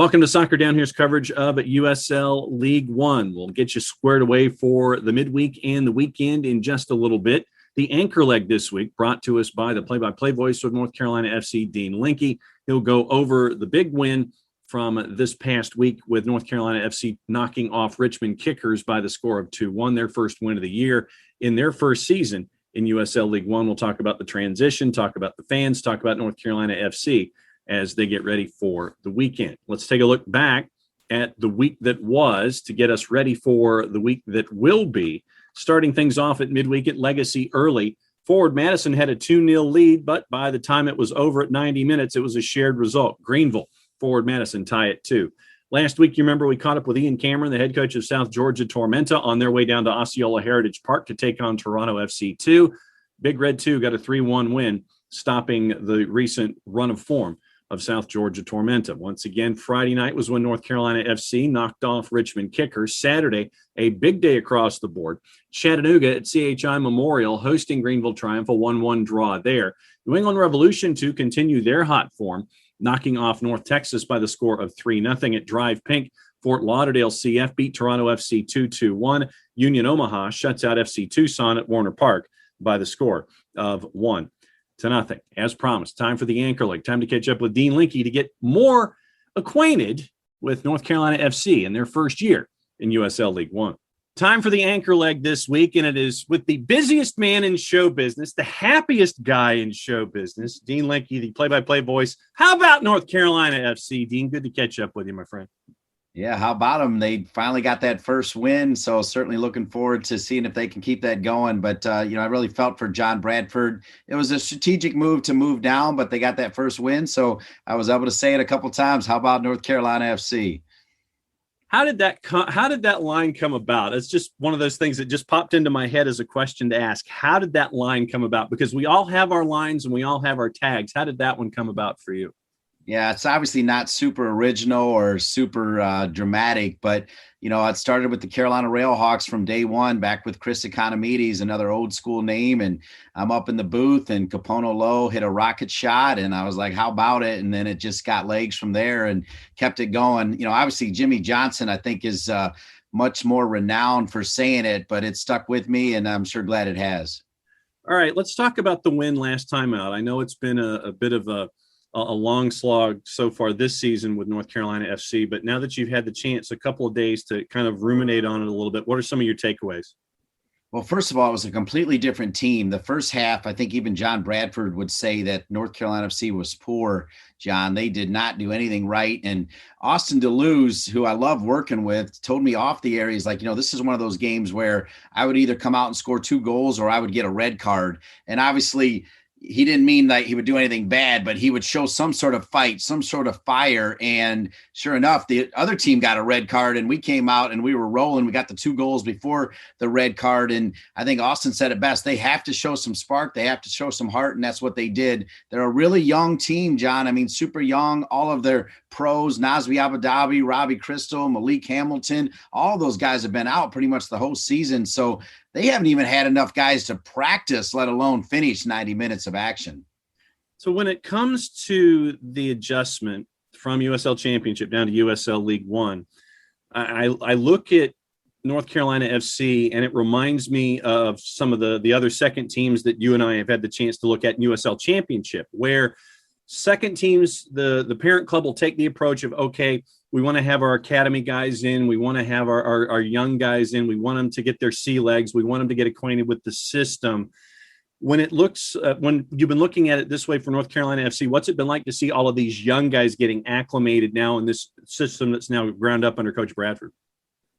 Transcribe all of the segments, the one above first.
Welcome to Soccer Down Here's coverage of USL League One. We'll get you squared away for the midweek and the weekend in just a little bit. The anchor leg this week brought to us by the play-by-play voice of North Carolina FC, Dean Linke. He'll go over the big win from this past week with North Carolina FC knocking off Richmond Kickers by the score of 2-1, their first win of the year in their first season in USL League One. We'll talk about the transition, talk about the fans, talk about North Carolina FC as they get ready for the weekend. Let's take a look back at the week that was to get us ready for the week that will be. Starting things off at midweek at Legacy early, Forward Madison had a 2-0 lead, but by the time it was over at 90 minutes, it was a shared result. Greenville, Forward Madison tie it 2. Last week, you remember we caught up with Ian Cameron, the head coach of South Georgia Tormenta, on their way down to Osceola Heritage Park to take on Toronto FC 2. Big Red 2 got a 3-1 win, stopping the recent run of form of South Georgia Tormenta. Once again, Friday night was when North Carolina FC knocked off Richmond Kickers. Saturday, a big day across the board. Chattanooga at CHI Memorial hosting Greenville Triumph, a 1-1 draw there. New England Revolution to continue their hot form, knocking off North Texas by the score of 3-0 at Drive Pink. Fort Lauderdale CF beat Toronto FC 2-1. Union Omaha shuts out FC Tucson at Warner Park by the score of 1-0. As promised, time for the anchor leg. Time to catch up with Dean Linke to get more acquainted with North Carolina FC in their first year in USL League One. Time for the anchor leg this week, and it is with the busiest man in show business, the happiest guy in show business, Dean Linke, the play-by-play voice. How about North Carolina FC, Dean? Good to catch up with you, my friend. Yeah, how about them? They finally got that first win, so certainly looking forward to seeing if they can keep that going. But, I really felt for John Bradford. It was a strategic move to move down, but they got that first win, so I was able to say it a couple times. How about North Carolina FC? How did that line come about? It's just one of those things that just popped into my head as a question to ask. How did that line come about? Because we all have our lines and we all have our tags. How did that one come about for you? Yeah, it's obviously not super original or super dramatic, but, it started with the Carolina Railhawks from day one, back with Chris Economides, another old school name. And I'm up in the booth and Capono Low hit a rocket shot. And I was like, how about it? And then it just got legs from there and kept it going. Obviously Jimmy Johnson, I think, is much more renowned for saying it, but it stuck with me and I'm sure glad it has. All right, let's talk about the win last time out. I know it's been a bit of a long slog so far this season with North Carolina FC, but now that you've had the chance a couple of days to kind of ruminate on it a little bit, what are some of your takeaways? Well, first of all, it was a completely different team. The first half, I think even John Bradford would say that North Carolina FC was poor, John. They did not do anything right. And Austin DeLuz, who I love working with, told me off the air, he's like, this is one of those games where I would either come out and score 2 goals or I would get a red card. And obviously, he didn't mean that he would do anything bad, but he would show some sort of fight, some sort of fire. And sure enough, the other team got a red card and we came out and we were rolling. We got the 2 goals before the red card. And I think Austin said it best. They have to show some spark. They have to show some heart. And that's what they did. They're a really young team, John. I mean, super young, all of their pros, Nazmi Abadabi, Robbie Crystal, Malik Hamilton, all those guys have been out pretty much the whole season. So they haven't even had enough guys to practice, let alone finish 90 minutes of action. So when it comes to the adjustment from USL Championship down to USL League One, I look at North Carolina FC and it reminds me of some of the other second teams that you and I have had the chance to look at in USL Championship, where second teams, the parent club will take the approach of, okay, we want to have our academy guys in. We want to have our young guys in. We want them to get their sea legs. We want them to get acquainted with the system. When you've been looking at it this way for North Carolina FC, what's it been like to see all of these young guys getting acclimated now in this system that's now ground up under Coach Bradford?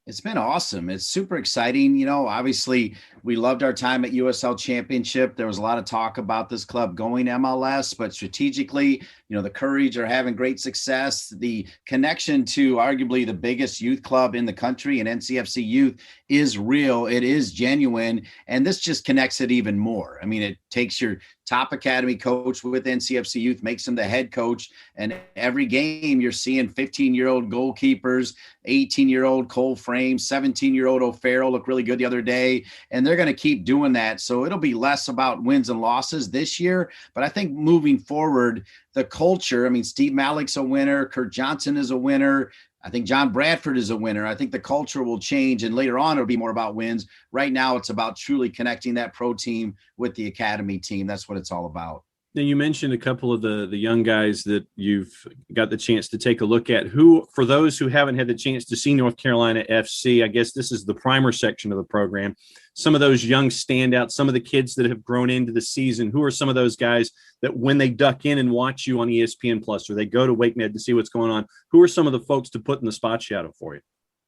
It's been awesome. It's super exciting. Obviously we loved our time at USL Championship. There was a lot of talk about this club going MLS, but strategically, the Courage are having great success. The connection to arguably the biggest youth club in the country and NCFC Youth is real. It is genuine. And this just connects it even more. I mean, it takes your top academy coach with NCFC Youth, makes him the head coach. And every game you're seeing 15-year-old goalkeepers, 18-year-old Cole Frame, 17-year-old O'Farrell look really good the other day. And they're going to keep doing that. So it'll be less about wins and losses this year. But I think moving forward, the culture, I mean, Steve Malik's a winner. Kurt Johnson is a winner. I think John Bradford is a winner. I think the culture will change, and later on it'll be more about wins. Right now it's about truly connecting that pro team with the academy team. That's what it's all about. Now, you mentioned a couple of the young guys that you've got the chance to take a look at. Who, for those who haven't had the chance to see North Carolina FC, I guess this is the primer section of the program. Some of those young standouts, some of the kids that have grown into the season, who are some of those guys that when they duck in and watch you on ESPN Plus or they go to WakeMed to see what's going on, who are some of the folks to put in the spot shadow for you?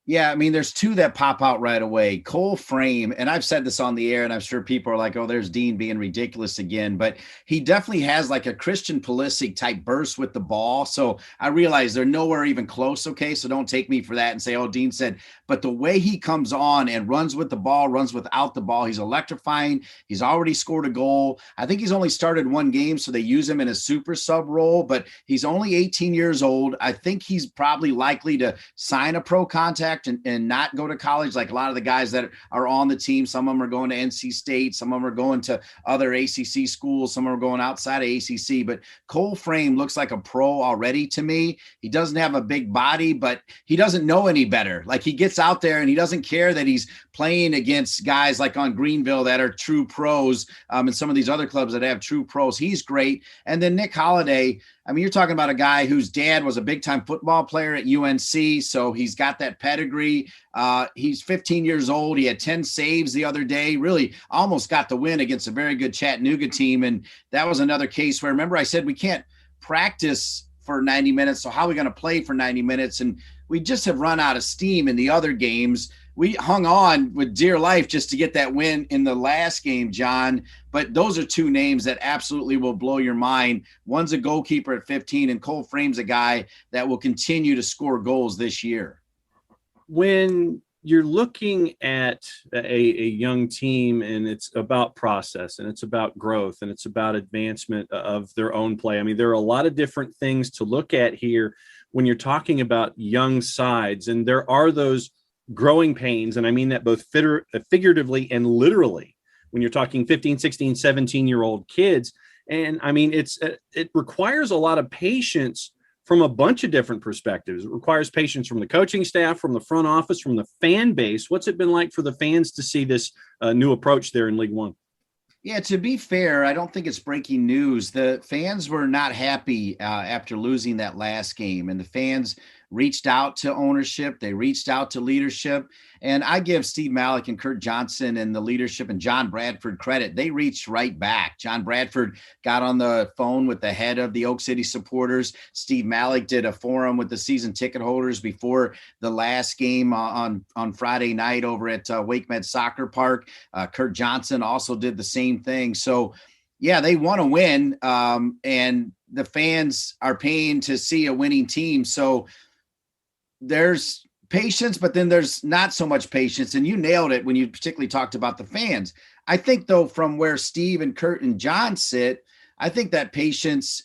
Yeah, I mean, there's two that pop out right away. Cole Frame, and I've said this on the air, and I'm sure people are like, oh, there's Dean being ridiculous again. But he definitely has like a Christian Pulisic type burst with the ball. So I realize they're nowhere even close, okay? So don't take me for that and say, oh, Dean said. But the way he comes on and runs with the ball, runs without the ball, he's electrifying. He's already scored a goal. I think he's only started one game, so they use him in a super sub role. But he's only 18 years old. I think he's probably likely to sign a pro contract and not go to college like a lot of the guys that are on the team. Some of them are going to NC State. Some of them are going to other ACC schools. Some are going outside of ACC. But Cole Frame looks like a pro already to me. He doesn't have a big body, but he doesn't know any better. Like he gets out there and he doesn't care that he's playing against guys like on Greenville that are true pros and some of these other clubs that have true pros. He's great. And then Nick Holiday, I mean, you're talking about a guy whose dad was a big-time football player at UNC, so he's got that pedigree. He's 15 years old. He had 10 saves the other day, really almost got the win against a very good Chattanooga team, and that was another case where, remember I said we can't practice for 90 minutes, so how are we going to play for 90 minutes? And we just have run out of steam in the other games. We hung on with dear life just to get that win in the last game, John. But those are two names that absolutely will blow your mind. One's a goalkeeper at 15, and Cole Frame's a guy that will continue to score goals this year. When you're looking at a young team and it's about process and it's about growth and it's about advancement of their own play, I mean, there are a lot of different things to look at here when you're talking about young sides. And there are those growing pains, and I mean that both figuratively and literally, when you're talking 15, 16, 17-year-old kids. And I mean, it requires a lot of patience from a bunch of different perspectives. It requires patience from the coaching staff, from the front office, from the fan base. What's it been like for the fans to see this new approach there in League One? Yeah, to be fair, I don't think it's breaking news. The fans were not happy after losing that last game, and the fans reached out to ownership. They reached out to leadership. And I give Steve Malik and Kurt Johnson and the leadership and John Bradford credit. They reached right back. John Bradford got on the phone with the head of the Oak City supporters. Steve Malik did a forum with the season ticket holders before the last game on Friday night over at WakeMed Soccer Park. Kurt Johnson also did the same thing. So, yeah, they want to win, and the fans are paying to see a winning team. So there's patience, but then there's not so much patience. And you nailed it when you particularly talked about the fans. I think, though, from where Steve and Kurt and John sit, I think that patience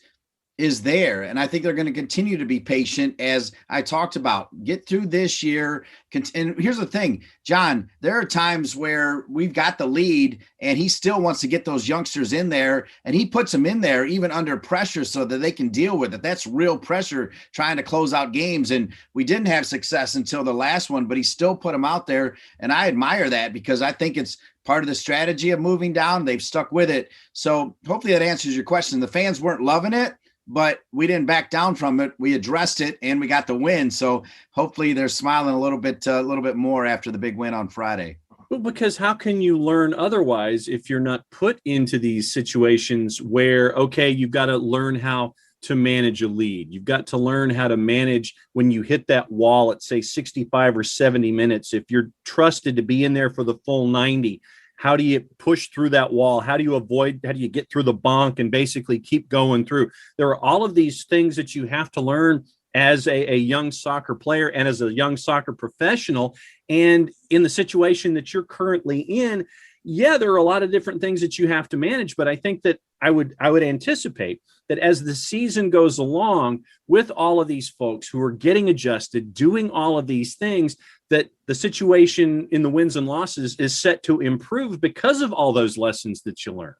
is there. And I think they're going to continue to be patient, as I talked about. Get through this year. And here's the thing, John, there are times where we've got the lead and he still wants to get those youngsters in there, and he puts them in there even under pressure so that they can deal with it. That's real pressure trying to close out games. And we didn't have success until the last one, but he still put them out there. And I admire that, because I think it's part of the strategy of moving down. They've stuck with it. So hopefully that answers your question. The fans weren't loving it, but we didn't back down from it. We addressed it and we got the win. So hopefully they're smiling a little bit more after the big win on Friday. Well, because how can you learn otherwise if you're not put into these situations where, okay, you've got to learn how to manage a lead. You've got to learn how to manage when you hit that wall at, say, 65 or 70 minutes. If you're trusted to be in there for the full 90, how do you push through that wall? How do you get through the bonk and basically keep going through? There are all of these things that you have to learn as a young soccer player and as a young soccer professional. And in the situation that you're currently in, yeah, there are a lot of different things that you have to manage, but I think that I would anticipate that as the season goes along with all of these folks who are getting adjusted, doing all of these things, that the situation in the wins and losses is set to improve because of all those lessons that you learn.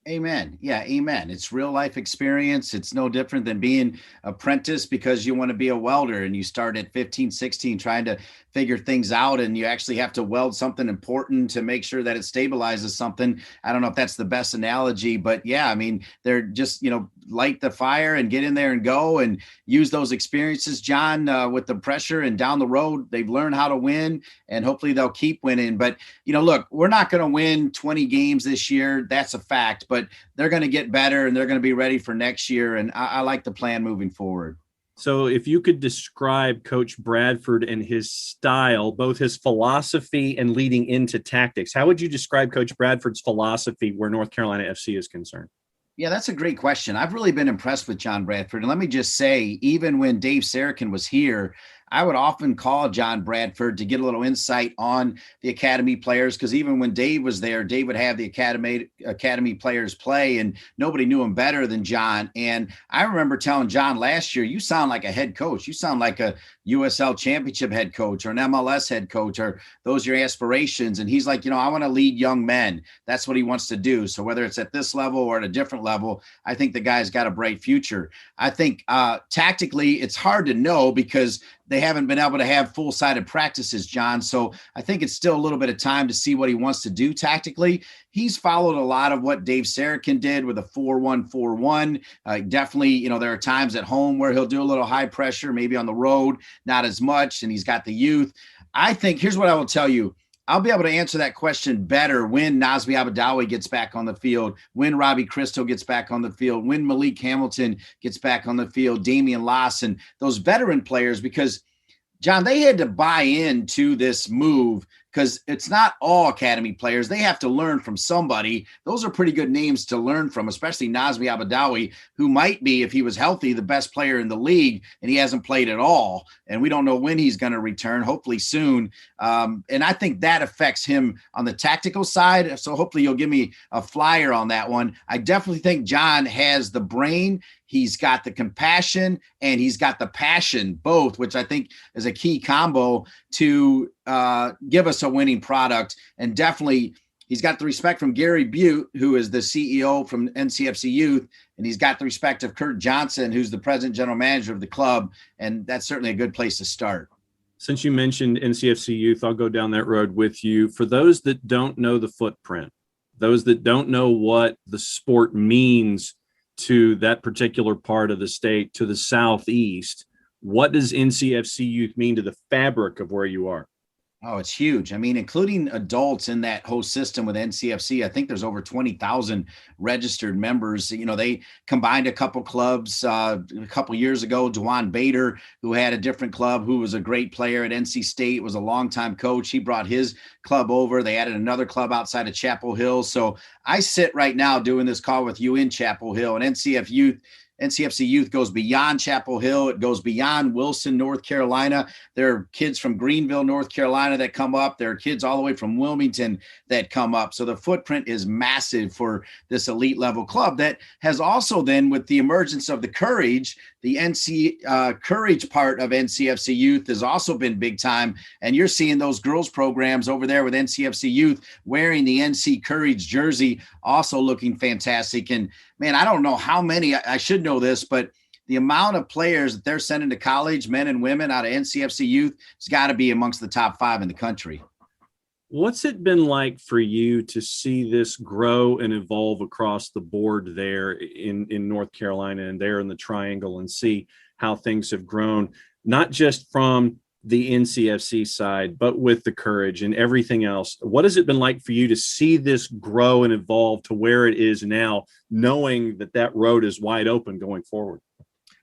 Amen. Yeah, amen. It's real life experience. It's no different than being apprentice because you want to be a welder and you start at 15, 16 trying to figure things out, and you actually have to weld something important to make sure that it stabilizes something. I don't know if that's the best analogy, but yeah, I mean, they're just, light the fire and get in there and go and use those experiences, John, with the pressure, and down the road, they've learned how to win, and hopefully they'll keep winning. But, look, we're not going to win 20 games this year. That's a fact, but they're going to get better and they're going to be ready for next year. And I like the plan moving forward. So if you could describe Coach Bradford and his style, both his philosophy and leading into tactics, how would you describe Coach Bradford's philosophy where North Carolina FC is concerned? Yeah, that's a great question. I've really been impressed with John Bradford. And let me just say, even when Dave Sarachan was here, I would often call John Bradford to get a little insight on the academy players, because even when Dave was there, Dave would have the academy players play, and nobody knew him better than John. And I remember telling John last year, you sound like a head coach. You sound like a USL Championship head coach or an MLS head coach, or those are your aspirations. And he's like, I want to lead young men. That's what he wants to do. So whether it's at this level or at a different level, I think the guy's got a bright future. I think tactically, it's hard to know because they haven't been able to have full-sided practices, John. So I think it's still a little bit of time to see what he wants to do tactically. He's followed a lot of what Dave Sarachan did with a 4-1-4-1. Definitely, there are times at home where he'll do a little high pressure, maybe on the road, not as much, and he's got the youth. I think, here's what I will tell you. I'll be able to answer that question better when Nazmi Abadawi gets back on the field, when Robbie Christo gets back on the field, when Malik Hamilton gets back on the field, Damian Lawson, those veteran players, because, John, they had to buy into this move because it's not all academy players. They have to learn from somebody. Those are pretty good names to learn from, especially Nazmi Abadawi, who might be, if he was healthy, the best player in the league, and he hasn't played at all. And we don't know when he's going to return, hopefully soon. And I think that affects him on the tactical side. So hopefully you'll give me a flyer on that one. I definitely think John has the brain. He's got the compassion and he's got the passion, both, which I think is a key combo to give us a winning product. And definitely he's got the respect from Gary Butte, who is the CEO from NCFC Youth, and he's got the respect of Kurt Johnson, who's the president general manager of the club. And that's certainly a good place to start. Since you mentioned NCFC Youth, I'll go down that road with you. For those that don't know the footprint, those that don't know what the sport means to that particular part of the state, to the southeast, what does NCFC Youth mean to the fabric of where you are? Oh, it's huge. I mean, including adults in that whole system with NCFC, I think there's over 20,000 registered members. They combined a couple clubs a couple years ago. Dewan Bader, who had a different club, who was a great player at NC State, was a longtime coach. He brought his club over. They added another club outside of Chapel Hill. So I sit right now doing this call with you in Chapel Hill, and NCFC Youth goes beyond Chapel Hill. It goes beyond Wilson, North Carolina. There are kids from Greenville, North Carolina that come up. There are kids all the way from Wilmington that come up. So the footprint is massive for this elite level club that has also then, with the emergence of the Courage, the Courage part of NCFC Youth has also been big time. And you're seeing those girls programs over there with NCFC Youth wearing the NC Courage jersey, also looking fantastic. And man, I don't know how many, I should know this, but the amount of players that they're sending to college, men and women out of NCFC Youth, has got to be amongst the top 5 in the country. What's it been like for you to see this grow and evolve across the board there in North Carolina and there in the Triangle, and see how things have grown, not just from the NCFC side, but with the Courage and everything else? What has it been like for you to see this grow and evolve to where it is now, knowing that road is wide open going forward?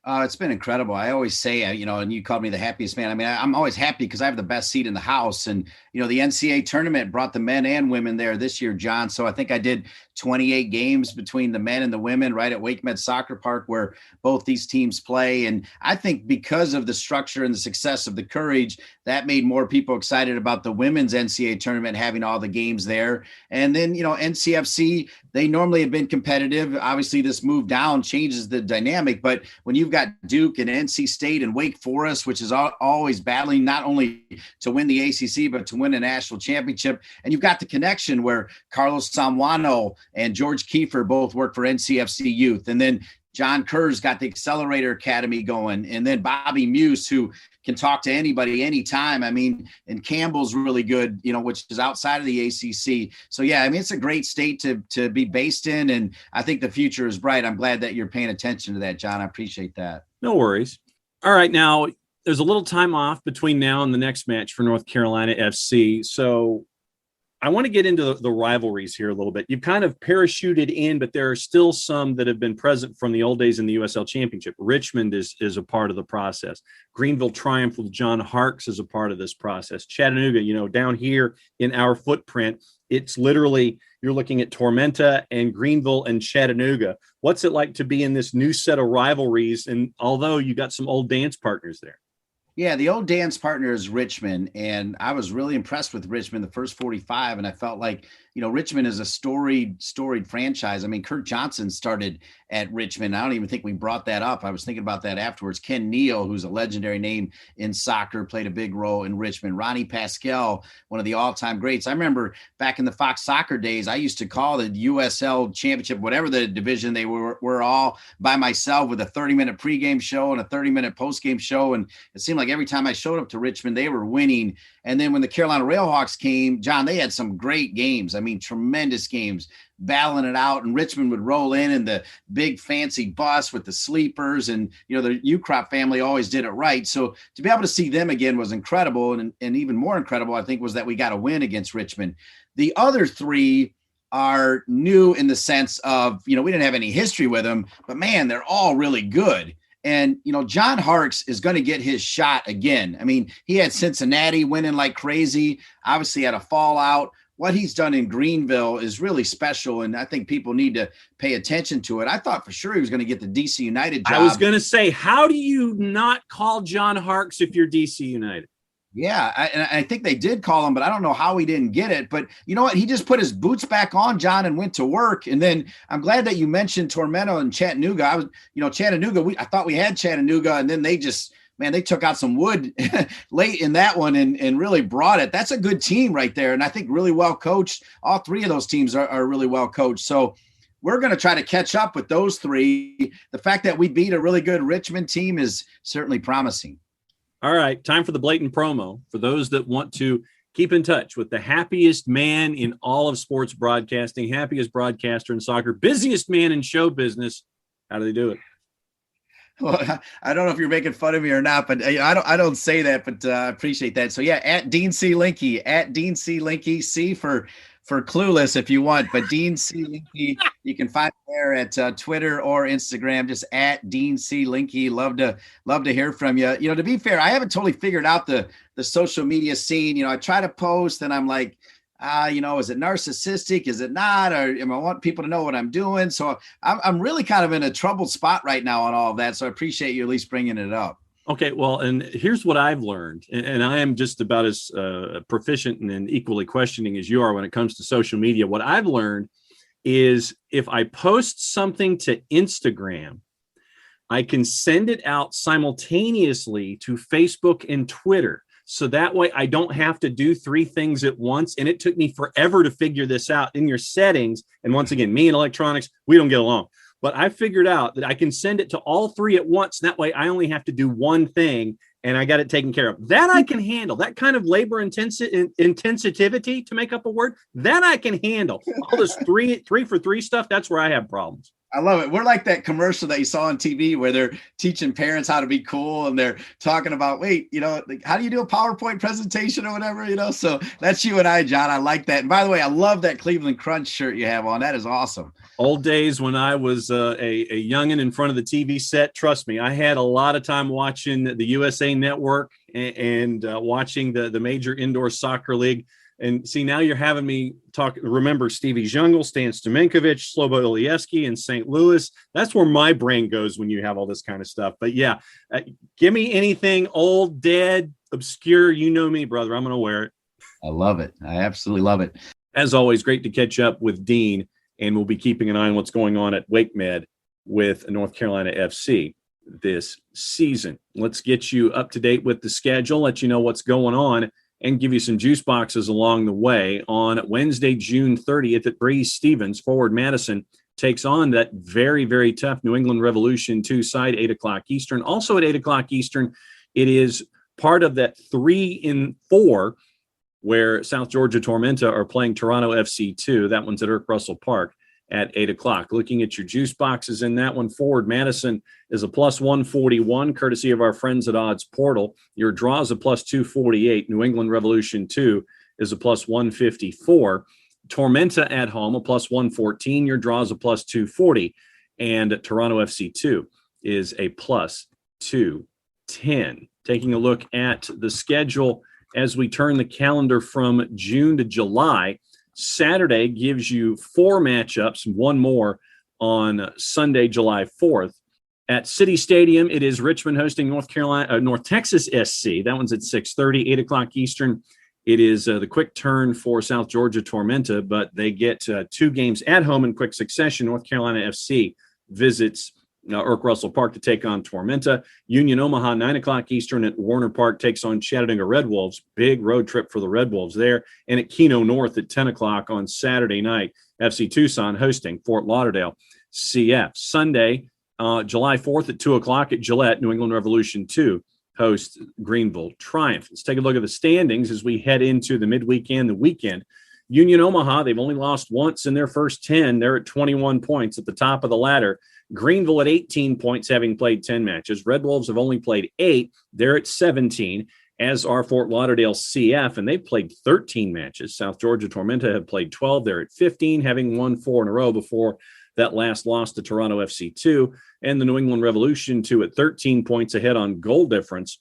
It's been incredible. I always say, and you called me the happiest man. I mean, I'm always happy because I have the best seat in the house. And, the NCAA tournament brought the men and women there this year, John. So I think I did 28 games between the men and the women right at Wake Med Soccer Park where both these teams play. And I think because of the structure and the success of the Courage, that made more people excited about the women's NCAA tournament, having all the games there. And then, NCFC, they normally have been competitive. Obviously, this move down changes the dynamic. But when you've got Duke and NC State and Wake Forest, which is always battling not only to win the ACC, but to win a national championship, and you've got the connection where Carlos Samuano and George Kiefer both work for NCFC Youth. And then John Kerr's got the Accelerator Academy going. And then Bobby Muse, who can talk to anybody anytime. I mean, and Campbell's really good, which is outside of the ACC. So, yeah, I mean, it's a great state to be based in. And I think the future is bright. I'm glad that you're paying attention to that, John. I appreciate that. No worries. All right. Now, there's a little time off between now and the next match for North Carolina FC. So I want to get into the rivalries here a little bit. You've kind of parachuted in, but there are still some that have been present from the old days in the USL Championship. Richmond is a part of the process. Greenville Triumph with John Harkes is a part of this process. Chattanooga, down here in our footprint, it's literally you're looking at Tormenta and Greenville and Chattanooga. What's it like to be in this new set of rivalries? And although you got some old dance partners there. Yeah, the old dance partner is Richmond, and I was really impressed with Richmond the first 45, and I felt like, Richmond is a storied franchise. I mean, Kurt Johnson started at Richmond. I don't even think we brought that up. I was thinking about that afterwards. Ken Neal, who's a legendary name in soccer, played a big role in Richmond. Ronnie Pascal, one of the all-time greats. I remember back in the Fox Soccer days, I used to call the USL Championship, whatever the division they were all by myself with a 30-minute pregame show and a 30-minute postgame show, and it seemed like every time I showed up to Richmond, they were winning. And then when the Carolina Railhawks came, John, they had some great games. I mean, tremendous games, battling it out. And Richmond would roll in the big fancy bus with the sleepers. And, the Ukrop family always did it right. So to be able to see them again was incredible. And even more incredible, I think, was that we got a win against Richmond. The other three are new in the sense of, we didn't have any history with them, but man, they're all really good. And, John Harkes is going to get his shot again. I mean, he had Cincinnati winning like crazy, obviously had a fallout. What he's done in Greenville is really special, and I think people need to pay attention to it. I thought for sure he was going to get the DC United job. I was going to say, how do you not call John Harkes if you're DC United? Yeah, I think they did call him, but I don't know how he didn't get it. But you know what? He just put his boots back on, John, and went to work. And then I'm glad that you mentioned Tormenta and Chattanooga. Chattanooga, I thought we had Chattanooga, and then they took out some wood late in that one and really brought it. That's a good team right there. And I think really well coached. All three of those teams are really well coached. So we're going to try to catch up with those three. The fact that we beat a really good Richmond team is certainly promising. All right, time for the blatant promo. For those that want to keep in touch with the happiest man in all of sports broadcasting, happiest broadcaster in soccer, busiest man in show business, how do they do it? Well, I don't know if you're making fun of me or not, but I don't say that, but I appreciate that. So yeah, at Dean C. Linke, C for clueless if you want, but Dean C. Linke, you can find me there at Twitter or Instagram, just at Dean C. Linke. Love to hear from you. To be fair, I haven't totally figured out the social media scene. I try to post and I'm like, is it narcissistic? Is it not? Or I want people to know what I'm doing. So I'm really kind of in a troubled spot right now on all of that. So I appreciate you at least bringing it up. Okay, well, and here's what I've learned, and I am just about as proficient and equally questioning as you are when it comes to social media. What I've learned is if I post something to Instagram, I can send it out simultaneously to Facebook and Twitter. So that way I don't have to do three things at once. And it took me forever to figure this out in your settings. And once again, me and electronics, we don't get along. But I figured out that I can send it to all three at once. That way I only have to do one thing and I got it taken care of. That I can handle. That kind of labor intensitivity, to make up a word, that I can handle. All this three for three stuff, that's where I have problems. I love it. We're like that commercial that you saw on TV where they're teaching parents how to be cool and they're talking about, how do you do a PowerPoint presentation or whatever, so that's you and I, John. I like that. And by the way, I love that Cleveland Crunch shirt you have on. That is awesome. Old days when I was a youngin' in front of the TV set. Trust me, I had a lot of time watching the USA Network and watching the major indoor soccer league. And see, now you're having me remember Stevie Jungle, Stan Stomenkovic, Slobo Ilieski, and St. Louis. That's where my brain goes when you have all this kind of stuff. But yeah, give me anything old, dead, obscure. You know me, brother. I'm going to wear it. I love it. I absolutely love it. As always, great to catch up with Dean, and we'll be keeping an eye on what's going on at WakeMed with North Carolina FC this season. Let's get you up to date with the schedule, let you know what's going on, and give you some juice boxes along the way. On Wednesday, June 30th at Breeze Stevens, Forward Madison takes on that very, very tough New England Revolution 2 side, 8 o'clock Eastern. Also at 8 o'clock Eastern, it is part of that 3 in 4 where South Georgia Tormenta are playing Toronto FC 2. That one's at Irk Russell Park at 8 o'clock. Looking at your juice boxes in that one, Forward Madison is a plus 141, courtesy of our friends at Odds Portal. Your draw is a plus 248. New England Revolution 2 is a plus 154. Tormenta at home, a plus 114. Your draw is a plus 240. And Toronto FC 2 is a plus 210. Taking a look at the schedule as we turn the calendar from June to July, Saturday gives you 4 matchups, one more on Sunday, July 4th. At City Stadium, it is Richmond hosting North Texas SC. That one's at 6:30, 8 o'clock Eastern. It is the quick turn for South Georgia Tormenta, but they get 2 games at home in quick succession. North Carolina FC visits Irk Russell Park to take on Tormenta. Union Omaha, 9 o'clock Eastern at Warner Park takes on Chattanooga Red Wolves. Big road trip for the Red Wolves there. And at Keno North at 10 o'clock on Saturday night, FC Tucson hosting Fort Lauderdale CF. Sunday, July 4th at 2 o'clock at Gillette, New England Revolution 2 hosts Greenville Triumph. Let's take a look at the standings as we head into the midweek and the weekend. Union Omaha, they've only lost once in their first 10. They're at 21 points at the top of the ladder. Greenville at 18 points, having played 10 matches. Red Wolves have only played 8. They're at 17, as are Fort Lauderdale CF, and they've played 13 matches. South Georgia Tormenta have played 12. They're at 15, having won 4 in a row before that last loss to Toronto FC 2. And the New England Revolution 2 at 13 points ahead on goal difference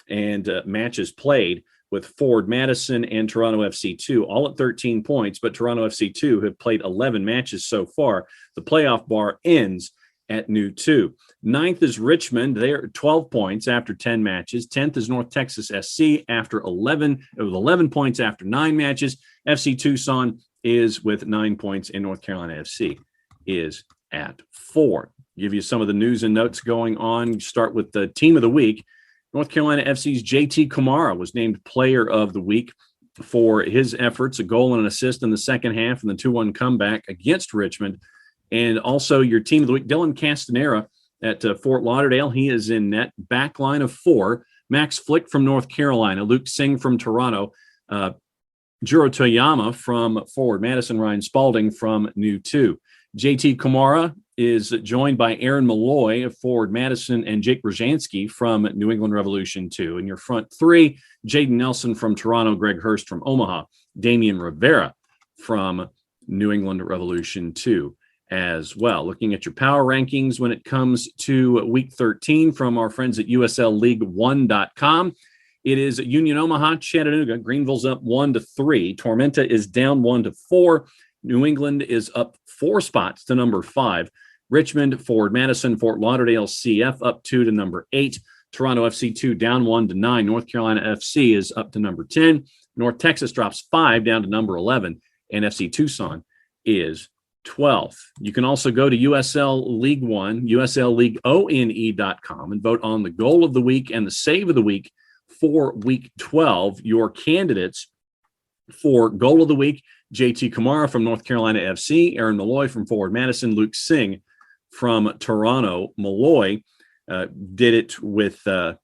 and matches played, with Forward Madison and Toronto FC 2 all at 13 points, but Toronto FC 2 have played 11 matches so far. The playoff bar ends at New 2. 9th is Richmond. They're 12 points after 10 matches. 10th is North Texas SC after 11. It was 11 points after 9 matches. FC Tucson is with 9 points, and North Carolina FC is at 4. Give you some of the news and notes going on. Start with the team of the week. North Carolina FC's JT Kamara was named player of the week for his efforts, a goal and an assist in the second half and the 2-1 comeback against Richmond. And also your team of the week, Dylan Castanera at Fort Lauderdale. He is in net. Back line of 4. Max Flick from North Carolina. Luke Singh from Toronto. Juro Toyama from Forward Madison. Ryan Spalding from New 2. JT Kamara is joined by Aaron Malloy of Forward Madison and Jake Brzezinski from New England Revolution 2. In your front 3, Jaden Nelson from Toronto, Greg Hurst from Omaha, Damian Rivera from New England Revolution 2 as well. Looking at your power rankings when it comes to week 13 from our friends at USL League One.com. It is Union Omaha, Chattanooga. Greenville's up 1-3. Tormenta is down 1-4. New England is up 4 spots to number 5. Richmond, Forward Madison, Fort Lauderdale CF up 2 to number 8. Toronto FC 2 down 1 to 9. North Carolina FC is up to number 10. North Texas drops 5 down to number 11. And FC Tucson is 12th. You can also go to USL League One, USLLeagueONE.com, and vote on the goal of the week and the save of the week for week 12. Your candidates for goal of the week: JT Kamara from North Carolina FC, Aaron Malloy from Forward Madison, Luke Singh from Toronto. Malloy did it with a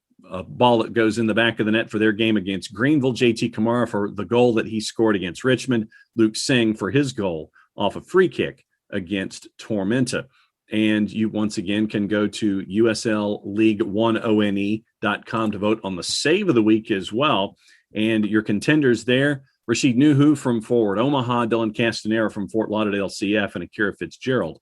ball that goes in the back of the net for their game against Greenville. JT Kamara for the goal that he scored against Richmond. Luke Singh for his goal off a free kick against Tormenta. And you once again can go to USLLeagueONE.com to vote on the save of the week as well. And your contenders there: Rashid Nuhu from Forward Omaha, Dylan Castanera from Fort Lauderdale CF, and Akira Fitzgerald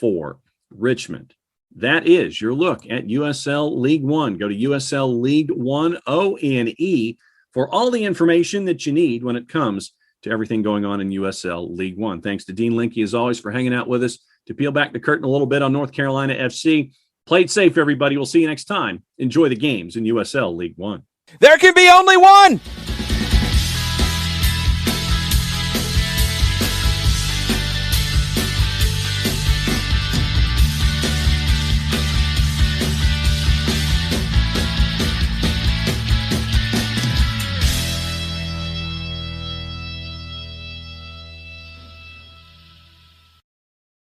for Richmond. That is your look at USL League One. Go to USL League One ONE for all the information that you need when it comes to everything going on in USL League One. Thanks to Dean Linke, as always, for hanging out with us to peel back the curtain a little bit on North Carolina FC. Play it safe, everybody. We'll see you next time. Enjoy the games in USL League One. There can be only one.